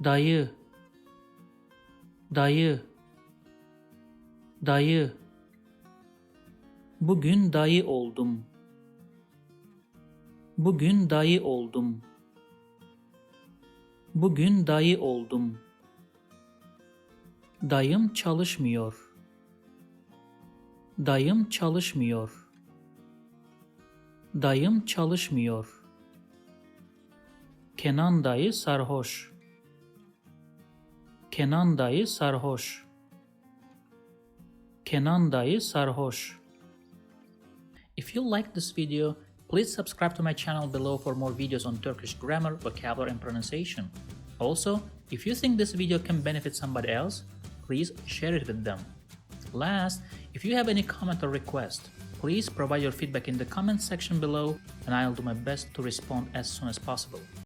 Dayı, dayı, dayı. Bugün dayı oldum. Bugün dayı oldum. Bugün dayı oldum. Dayım çalışmıyor. Dayım çalışmıyor. Dayım çalışmıyor. Kenan dayı sarhoş. Kenan dayı sarhoş. Kenan dayı sarhoş. If you like this video, please subscribe to my channel below for more videos on Turkish grammar, vocabulary, and pronunciation. Also, if you think this video can benefit somebody else, please share it with them. Last, if you have any comment or request, please provide your feedback in the comment section below and I'll do my best to respond as soon as possible.